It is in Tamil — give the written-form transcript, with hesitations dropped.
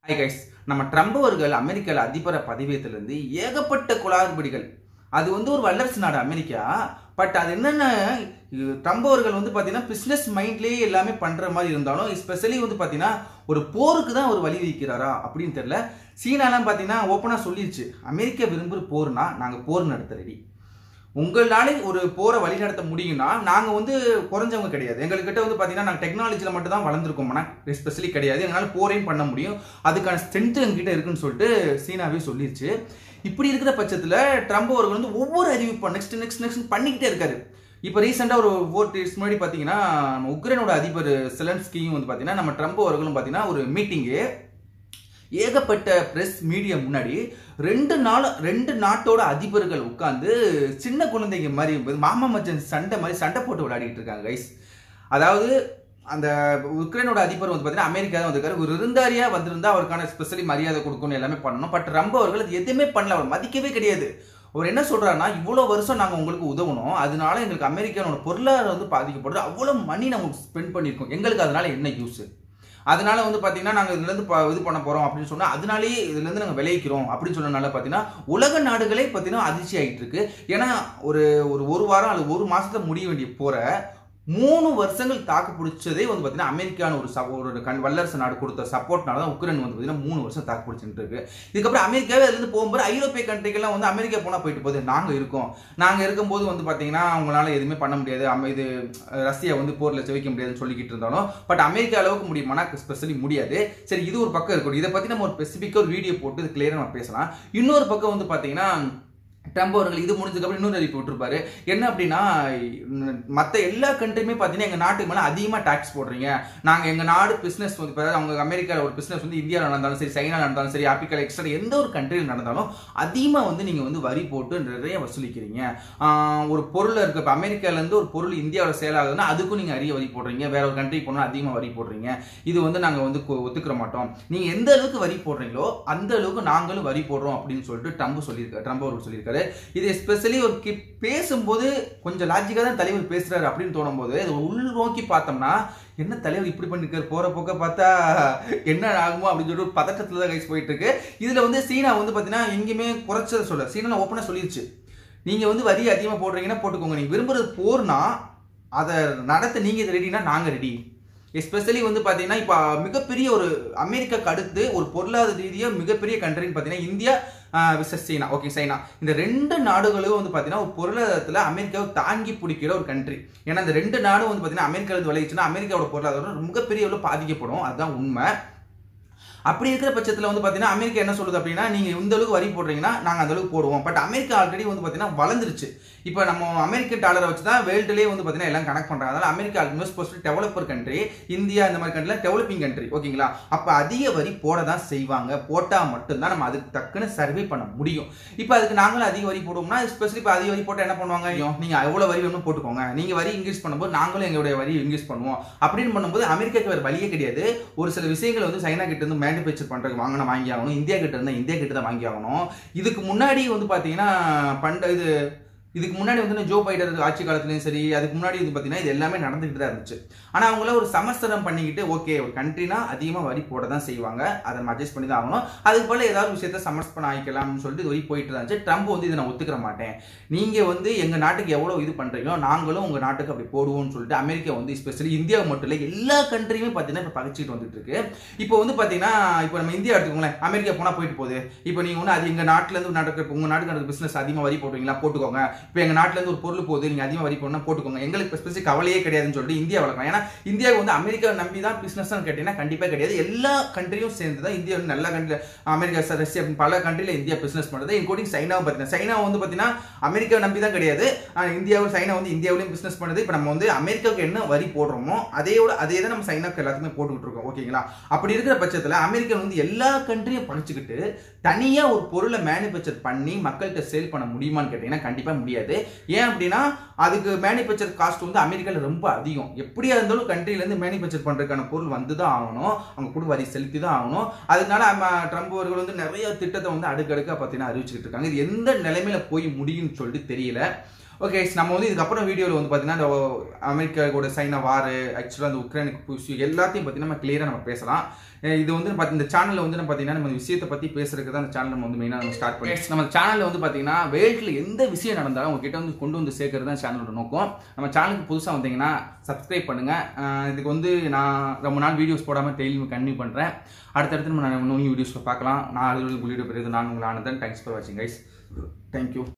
ஹாய் கைஸ், நம்ம ட்ரம்ப் அவர்கள் அமெரிக்காவில் அதிபர பதவியத்திலிருந்து ஏகப்பட்ட குளறுபடிகள். அது ஒரு வல்லரசு நாடு அமெரிக்கா. பட் அது என்னென்ன, ட்ரம்ப் அவர்கள் பார்த்தீங்கன்னா பிஸ்னஸ் மைண்ட்லேயே எல்லாமே பண்ணுற மாதிரி இருந்தாலும் எஸ்பெஷலி பார்த்தீங்கன்னா ஒரு போருக்கு தான் ஒரு வழி வைக்கிறாரா அப்படின்னு தெரியல. சீனாலாம் பார்த்தீங்கன்னா ஓப்பனாக சொல்லிடுச்சு, அமெரிக்கா விரும்புகிற போர்னா நாங்கள் போர் நடத்த ரெடி. உங்களால ஒரு போரை வழி நடத்த முடியும்னா நாங்கள் குறைஞ்சவங்க கிடையாது. எங்கள்கிட்ட பார்த்தீங்கன்னா நாங்கள் டெக்னாலஜியில் மட்டும் தான் வளர்ந்துருக்கோம்னா எஸ்பெஷலி கிடையாது. எங்களால் போரையும் பண்ண முடியும், அதுக்கான ஸ்ட்ரென்த் எங்ககிட்ட இருக்குன்னு சொல்லிட்டு சீனாவே சொல்லிடுச்சு. இப்படி இருக்கிற பட்சத்தில் ட்ரம்ப் அவர்கள் ஒவ்வொரு அறிவிப்பும் நெக்ஸ்ட் பண்ணிக்கிட்டே இருக்காரு. இப்போ ரீசெண்டாக ஒரு 4 days முன்னாடி பார்த்தீங்கன்னா உக்ரைனோட அதிபர் செலன்ஸ்கியும் பார்த்தீங்கன்னா நம்ம ட்ரம்ப் அவர்களும் பார்த்தீங்கன்னா ஒரு மீட்டிங்கு ஏகப்பட்ட பிரஸ் மீடியா முன்னாடி 2 நாட்டோட அதிபர்கள் உட்கார்ந்து சின்ன குழந்தைங்க மாதிரி மாமா மச்சன் சண்டை போட்டு விளையாடிட்டு இருக்காங்க கைஸ். அதாவது அந்த உக்ரைனோட அதிபர் பார்த்தீங்கன்னா அமெரிக்கா தான் வந்திருக்காரு. ஒரு விருந்தாரியா வந்திருந்தா அவருக்கான ஸ்பெஷலி மரியாதை கொடுக்கணும், எல்லாமே பண்ணணும். பட் ட்ரம்ப் அவர்கள் அது எதுவுமே பண்ணல, அவர் மதிக்கவே கிடையாது. அவர் என்ன சொல்றாருன்னா, இவ்வளோ வருஷம் நாங்கள் உங்களுக்கு உதவணும், அதனால எங்களுக்கு அமெரிக்கானோட பொருளாதாரம் பாதிக்கப்படுது, அவ்வளோ மணி நம்ம ஸ்பெண்ட் பண்ணியிருக்கோம், எங்களுக்கு அதனால என்ன யூஸ், அதனால பார்த்தீங்கன்னா நாங்கள் இதுலேருந்து இது பண்ண போகிறோம் அப்படின்னு சொன்னால் அதனாலேயே இதுலேருந்து நாங்கள் விளைவிக்கிறோம் அப்படின்னு சொன்னதுனால பார்த்தீங்கன்னா உலக நாடுகளே பார்த்தீங்கன்னா அதிர்ச்சி ஆகிட்டு இருக்கு. ஏன்னா ஒரு வாரம் அல்லது ஒரு மாதத்தை முடிய வேண்டிய போகிற 3 வருஷங்கள் தாக்கு பிடிச்சதே பார்த்தீங்கன்னா அமெரிக்கான ஒரு வல்லரசு நாடு கொடுத்த சப்போர்ட்னால தான் உக்ரைன் பார்த்தீங்கன்னா 3 வருஷம் தாக்கு பிடிச்சிட்டு இருக்கு. இதுக்கப்புறம் அமெரிக்காவே அதுலேருந்து போகும்போது ஐரோப்பிய கண்ட்ரிகள்லாம் அமெரிக்கா போனால் போயிட்டு போகுது, நாங்கள் இருக்கும்போது பார்த்தீங்கன்னா அவங்களால எதுவுமே பண்ண முடியாது, இது ரஷ்யா போரில் ஜெயிக்க முடியாதுன்னு சொல்லிக்கிட்டு இருந்தாலும் பட் அமெரிக்கா அளவுக்கு முடியுமானா ஸ்பெஷலி முடியாது. சரி, இது ஒரு பக்கம் இருக்கணும். இதை பற்றி நம்ம ஒரு ஸ்பெசிஃபிக்காக ஒரு வீடியோ போட்டு இது கிளியராக நம்ம பேசலாம். இன்னொரு பக்கம் பார்த்தீங்கன்னா ட்ரம்ப் அவர்கள் இது முடிஞ்சதுக்கப்புறம் இன்னொரு அறிவிப்பு விட்டுருப்பாரு. என்ன அப்படின்னா, மற்ற எல்லா கண்ட்ரியுமே பார்த்தீங்கன்னா எங்கள் நாட்டுக்கு மேலே அதிகமாக டாக்ஸ் போடுறீங்க, நாங்கள் எங்கள் நாடு பிஸ்னஸ் அவங்க அமெரிக்காவில் ஒரு பிஸ்னஸ் இந்தியாவில் நடந்தாலும் சரி, சைனா நடந்தாலும் சரி, ஆப்பிரிக்கா எக்ஸ்ட்ரா எந்த ஒரு கண்ட்ரியில் நடந்தாலும் அதிகமாக நீங்கள் வரி போட்டு நிறைய வசூலிக்கிறீங்க. ஒரு பொருள் இருக்கு, இப்போ அமெரிக்காவிலேருந்து ஒரு பொருள் இந்தியாவில் சேல் ஆகுதுன்னா அதுக்கும் நீங்கள் அதிக வரி போடுறீங்க, வேற ஒரு கண்ட்ரிக்கு போனால் அதிகமாக வரி போடுறீங்க, இது நாங்கள் ஒத்துக்கிற மாட்டோம், நீங்கள் எந்த அளவுக்கு வரி போடுறீங்களோ அந்த அளவுக்கு நாங்களும் வரி போடுறோம் அப்படின்னு சொல்லிட்டு ட்ரம்ப் அவர்கள் சொல்லியிருக்காரு. இது எஸ்பெஷலி ஒரு பேசும்போது கொஞ்சம் லாஜிக்கா தான் தலைவர் பேசுறாரு அப்படின்னு தோணும் போது உள் நோக்கி பார்த்தோம்னா என்ன தலைவர் இப்படி பண்ணிருக்காரு, போற போக்க பார்த்தா என்ன ஆகுமோ அப்படின்னு சொல்லிட்டு ஒரு பதட்டத்துல தான் கைஸ் போயிட்டு இருக்கு. இதுல சீனா பாத்தீங்கன்னா எங்கேயுமே குறைச்சத சொல்ல, சீனா ஓப்பனா சொல்லிருச்சு, நீங்க வரி அதிகமா போடுறீங்கன்னா போட்டுக்கோங்க, நீங்க விரும்புறது போர்னா அதை நடத்த நீங்க ரெடினா நாங்க ரெடி. எஸ்பெஷலி பார்த்தீங்கன்னா இப்போ மிகப்பெரிய ஒரு அமெரிக்காக்கு அடுத்து ஒரு பொருளாதார ரீதியாக மிகப்பெரிய கண்ட்ரின்னு பார்த்தீங்கன்னா India versus China. Okay, China இந்த 2 நாடுகளும் பார்த்தீங்கன்னா ஒரு பொருளாதாரத்தில் அமெரிக்காவை தாங்கி பிடிக்கிற ஒரு கண்ட்ரி. ஏன்னா இந்த 2 நாடும் பார்த்தீங்கன்னா அமெரிக்காவில் விளைவிச்சுன்னா அமெரிக்காவோட பொருளாதாரம் மிகப்பெரிய அளவில் பாதிக்கப்படும், அதுதான் உண்மை. அப்படி இருக்கிற பட்சத்தில் பார்த்தீங்கன்னா அமெரிக்கா என்ன சொல்லுது அப்படின்னா, நீங்கள் இந்த அளவுக்கு வரி போடுறீங்கன்னா நாங்கள் அந்த அளவுக்கு போடுவோம். பட் அமெரிக்கா ஆல்ரெடி பார்த்தீங்கன்னா வளர்ந்துருச்சு. இப்போ நம்ம அமெரிக்கன் டாலரை வச்சு தான் வேர்ல்டுலேயே பார்த்தீங்கன்னா எல்லாம் கனெக்ட் பண்ணுறாங்க. அதனால America almost developer country, India இந்த மாதிரி கண்ட்ரிலாம் டெவலப்பிங் கண்ட்ரி. ஓகேங்களா, அப்போ அதிக வரி போட தான் செய்வாங்க, போட்டால் மட்டும்தான் நம்ம அதுக்கு தக்குன்னு சர்வே பண்ண முடியும். இப்போ அதுக்கு நாங்களும் அதிக வரி போடுவோம்னா ஸ்பெஷலி இப்போ அதிக வரி போட்டால் என்ன பண்ணுவாங்க, நீங்கள் எவ்வளோ வரி வேணும் போட்டுக்கோங்க, நீங்கள் வரி இன்க்ரீஸ் பண்ணும்போது நாங்களும் எங்களுடைய வரி இன்க்ரீஸ் பண்ணுவோம் அப்படின்னு பண்ணும்போது அமெரிக்காவுக்கு வேறு வழியே கிடையாது. ஒரு சில விஷயங்கள் சைனா கிட்ட இருந்து மேனுஃபேக்சர் பண்றதுக்கு வாங்கி ஆகணும், இந்தியா கிட்ட இருந்தா இந்தியா கிட்ட தான் வாங்கி ஆகணும். இதுக்கு முன்னாடி பாத்தீங்கன்னா இதுக்கு முன்னாடி ஜோ பைடன் ஆட்சி காலத்துலையும் சரி, அதுக்கு முன்னாடி பார்த்தீங்கன்னா இது எல்லாமே நடந்துகிட்டு தான் இருந்துச்சு. ஆனால் அவங்கள ஒரு சமஸ்தரம் பண்ணிக்கிட்டு ஓகே ஒரு கண்ட்ரினா அதிகமாக வரி போட தான் செய்வாங்க, அதை நம்ம அட்ஜஸ்ட் பண்ணி தான் ஆகணும், அதுக்கு போல ஏதாவது விஷயத்த சமஸ் பண்ண ஆகிக்கலாம்னு சொல்லிட்டு இது வரை போயிட்டு தான் இருந்துச்சு. ட்ரம்ப் இதை நான் ஒத்துக்கிற மாட்டேன், நீங்கள் எங்கள் நாட்டுக்கு எவ்வளோ இது பண்ணுறீங்களோ நாங்களும் உங்கள் நாட்டுக்கு அப்படி போடுவோம்னு சொல்லிட்டு அமெரிக்கா ஸ்பெஷலி இந்தியா மட்டும் இல்லை எல்லா கண்ட்ரியுமே பார்த்தீங்கன்னா இப்போ பகைச்சிட்டு வந்துட்டு இருக்கு. இப்போ பார்த்தீங்கன்னா இப்போ நம்ம இந்தியா எடுத்துக்கோங்களேன், அமெரிக்கா போனால் போயிட்டு போகுது. இப்போ நீங்கள் அது எங்கள் நாட்டிலேருந்து நடக்கிற உங்கள் நாட்டுக்கு நடக்கிற பிஸ்னஸ் அதிகமாக வரி போடுவீங்களா, போட்டுக்கோங்க. இப்போ எங்கள் நாட்டில் இருந்து ஒரு பொருள் போகுது, நீங்க அதிகமாக வரி போடணும் போட்டுக்கோங்க, எங்களுக்கு ஸ்பெசிஃபிக் கவலையே கிடையாதுன்னு சொல்லிட்டு இந்தியா வளர்க்கலாம். ஏன்னா இந்தியாவுக்கு அமெரிக்கா நம்பி தான் பிசினஸ் கேட்டீங்கன்னா கண்டிப்பாக கிடையாது. எல்லா கண்ட்ரியும் சேர்ந்து தான் இந்தியா நல்ல கண்ட்ரி, அமெரிக்கா ரஷ்யா பல கண்ட்ரியில் இந்தியா பிசினஸ் பண்ணுறது, இன்க்ளூடிங் சைனாவும் பார்த்தீங்கன்னா சைனா பார்த்தீங்கன்னா அமெரிக்கா நம்பி தான் கிடையாது, இந்தியாவும் சைனா இந்தியாவிலையும் பிசினஸ் பண்ணுது. இப்போ நம்ம அமெரிக்காவுக்கு என்ன வரி போடுறோமோ அதே தான் நம்ம சைனாவுக்கு எல்லாத்துக்குமே போட்டுக்கிட்டு இருக்கோம். ஓகேங்களா, அப்படி இருக்கிற பட்சத்தில் அமெரிக்கா எல்லா கண்ட்ரியும் படிச்சுக்கிட்டு தனியாக ஒரு பொருளை மேனுஃபேக்சர் பண்ணி மக்கள்கிட்ட சேல் பண்ண முடியுமான்னு கேட்டீங்கன்னா கண்டிப்பாக முடியாது. ஏன் அப்படின்னா அதுக்கு மேனுஃபேக்சர் காஸ்ட் அமெரிக்காவில் ரொம்ப அதிகம். எப்படியா இருந்தாலும் கண்ட்ரிலேருந்து மேனுஃபேக்சர் பண்ணுறதுக்கான பொருள் தான் ஆகணும், அவங்க கூட வரி செலுத்தி தான் ஆகணும். அதனால ட்ரம்ப் அவர்கள் நிறைய திட்டத்தை அடுக்கடுக்காக பார்த்தீங்கன்னா அறிவிச்சுக்கிட்டு இருக்காங்க. இது எந்த நிலைமையில போய் முடியும்னு சொல்லிட்டு தெரியல. ஓகே, நம்ம வந்து இதுக்கப்புறம் வீடியோவில் வந்து பார்த்தீங்கன்னா இந்த அமெரிக்கா கூட சைனா வார், ஆக்சுவலாக அந்த உக்ரைனுக்கு புஷ் எல்லாத்தையும் பார்த்தீங்கன்னா நம்ம கிளியராக நம்ம பேசலாம். இது வந்து இந்த சேனலில் வந்து நம்ம பார்த்தீங்கன்னா நம்ம விஷயத்தை பற்றி பேசுறதுக்கு தான் அந்த சேனல் நம்ம வந்து மெயினாக நம்ம ஸ்டார்ட் பண்ணி நம்ம சேனலில் வந்து பார்த்தீங்கன்னா வேர்ல்டில் எந்த விஷயம் நடந்தாலும் உங்ககிட்ட வந்து கொண்டு வந்து சேர்க்கறது தான் சேனலோட நோக்கம். நம்ம சேனலுக்கு புதுசாக வந்தீங்கன்னா சப்ஸ்கிரைப் பண்ணுங்கள். இதுக்கு வந்து நான் ரொம்ப நாள் வீடியோஸ் போடாமல் டெய்லி கண்டினியூ பண்ணுறேன். அடுத்தடுத்து நம்ம நியூ வீடியோஸில் பார்க்கலாம். நான் வீடியோ பெரியது நான் உங்களை ஆனந்தன். தேங்க்ஸ் ஃபார் வாட்சிங் கைஸ். தேங்க்யூ.